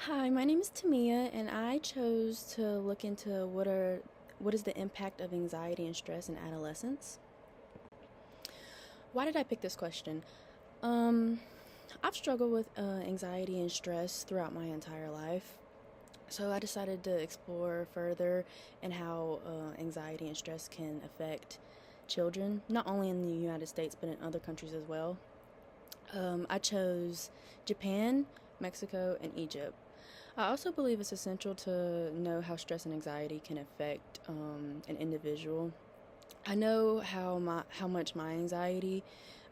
Hi, my name is Tamia, and I chose to look into what is the impact of anxiety and stress in adolescence. Why did I pick this question? Um, I've struggled with anxiety and stress throughout my entire life, so I decided to explore further and how anxiety and stress can affect children, not only in the United States but in other countries as well. I chose Japan, Mexico, and Egypt. I also believe it's essential to know how stress and anxiety can affect an individual. I know how much my anxiety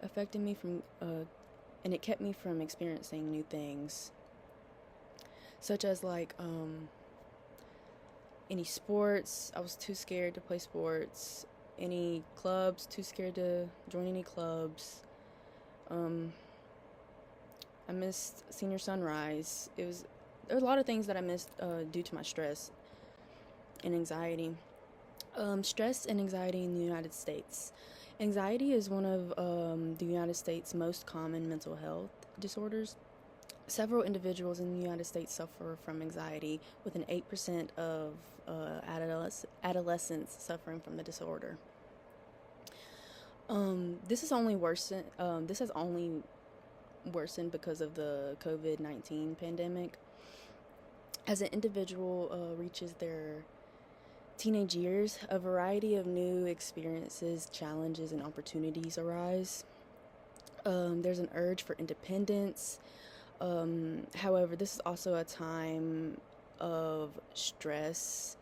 affected me and it kept me from experiencing new things, such as any sports. I was too scared to play sports. Any clubs, too scared to join any clubs. Um, I missed senior sunrise. There were a lot of things that I missed due to my stress and anxiety. Stress and anxiety in the United States. Anxiety is one of the United States' most common mental health disorders. Several individuals in the United States suffer from anxiety, with an 8% of adolescents suffering from the disorder. This has only worsened because of the COVID-19 pandemic. As an individual reaches their teenage years, a variety of new experiences, challenges, and opportunities arise. There's an urge for independence. However, this is also a time of stress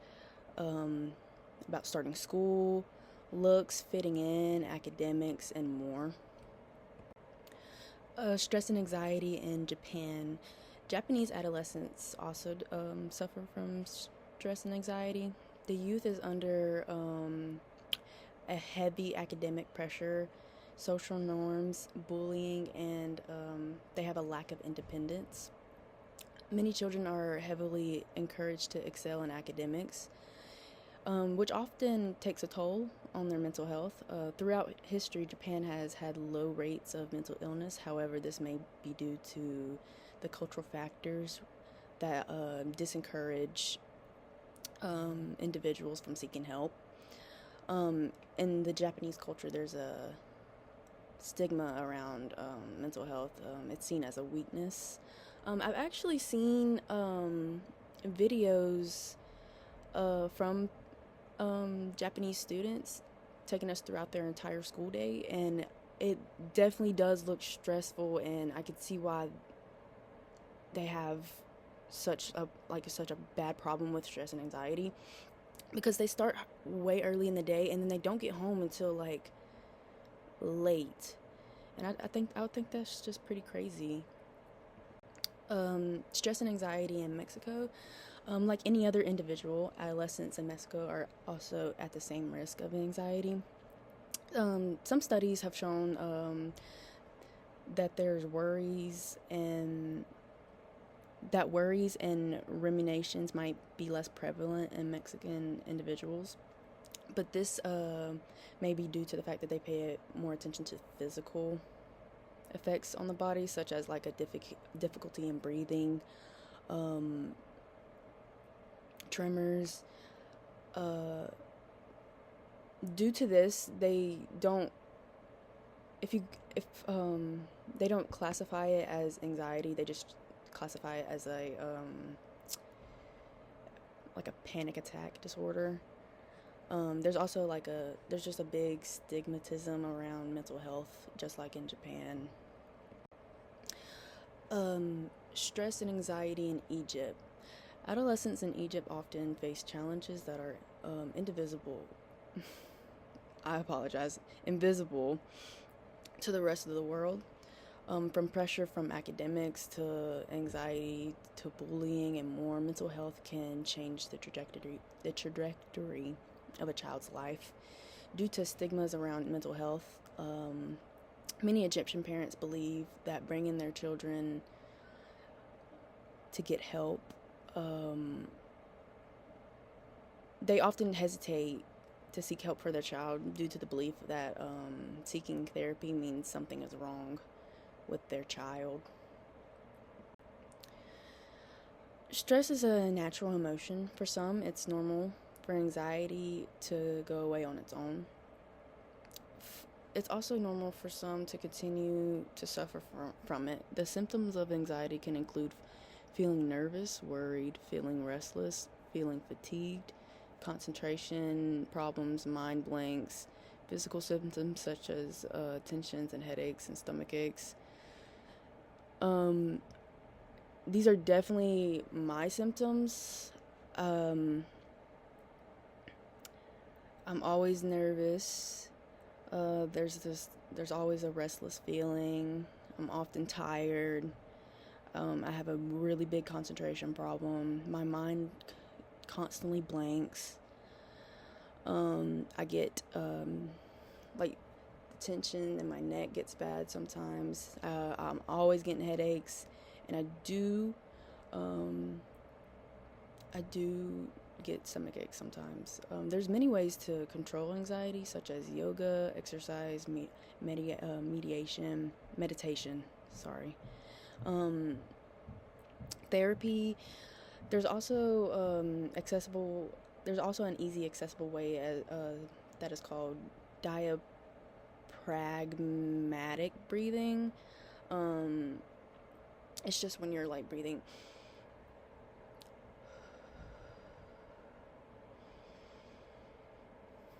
about starting school, looks, fitting in, academics, and more. Stress and anxiety in Japan. Japanese adolescents also suffer from stress and anxiety. The youth is under a heavy academic pressure, social norms, bullying, and they have a lack of independence. Many children are heavily encouraged to excel in academics, which often takes a toll on their mental health. Throughout history, Japan has had low rates of mental illness. However, this may be due to the cultural factors that disencourage individuals from seeking help. In the Japanese culture, there's a stigma around mental health. It's seen as a weakness. I've actually seen videos from Japanese students taking us throughout their entire school day, and it definitely does look stressful, and I could see why they have such a bad problem with stress and anxiety, because they start way early in the day and then they don't get home until late, and I would think that's just pretty crazy. Stress and anxiety in Mexico. Like any other individual, adolescents in Mexico are also at the same risk of anxiety. Some studies have shown that there's worries and ruminations might be less prevalent in Mexican individuals. But this may be due to the fact that they pay more attention to physical effects on the body, such as like a difficulty in breathing, um, tremors. Uh, Due to this, they don't if you if they don't classify it as anxiety. They just classify it as a like a panic attack disorder. There's just a big stigmatism around mental health, just like in Japan. Stress and anxiety in Egypt. Adolescents in Egypt often face challenges that are indivisible. I apologize, invisible to the rest of the world. From pressure from academics to anxiety to bullying and more, mental health can change the trajectory of a child's life. Due to stigmas around mental health, many Egyptian parents believe that bringing their children to get help, um, they often hesitate to seek help for their child due to the belief that seeking therapy means something is wrong with their child. Stress is a natural emotion. For some, it's normal for anxiety to go away on its own. It's also normal for some to continue to suffer from it. The symptoms of anxiety can include feeling nervous, worried, feeling restless, feeling fatigued, concentration problems, mind blanks, physical symptoms such as tensions and headaches and stomach aches. Um, these are definitely my symptoms. Um, I'm always nervous. There's always a restless feeling. I'm often tired. I have a really big concentration problem. My mind constantly blanks. I get like tension in my neck gets bad sometimes. I'm always getting headaches, and um, I do get stomach aches sometimes. There's many ways to control anxiety, such as yoga, exercise, meditation. Sorry, um, therapy. There's also accessible. There's also an easy, accessible way that is called diaphragmatic breathing. Um, it's just when you're like breathing.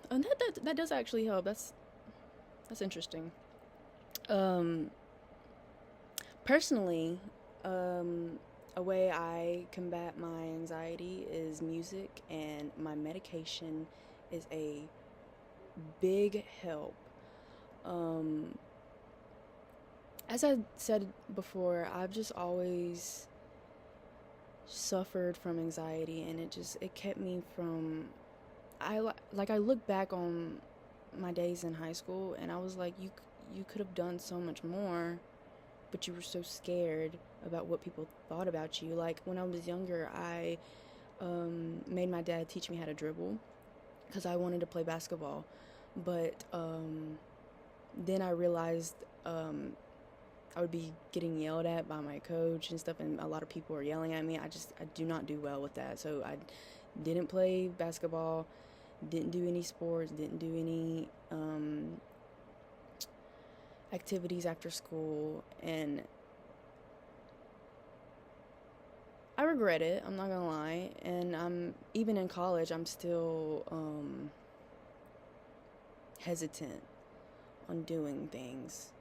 And that does actually help. That's interesting. Um, Personally, a way I combat my anxiety is music, and my medication is a big help. Um, as I said before, I've just always suffered from anxiety, and it kept me from. I look back on my days in high school, and I was like, you could have done so much more, but you were so scared about what people thought about you. Like when I was younger, I made my dad teach me how to dribble because I wanted to play basketball, but then I realized I would be getting yelled at by my coach and stuff, and a lot of people were yelling at me. I do not do well with that, so I didn't play basketball, didn't do any sports, didn't do any activities after school, and I regret it. I'm not gonna lie, and I'm even in college. I'm still hesitant on doing things.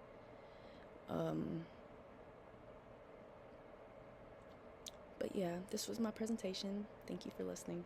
Um, but yeah, this was my presentation. Thank you for listening.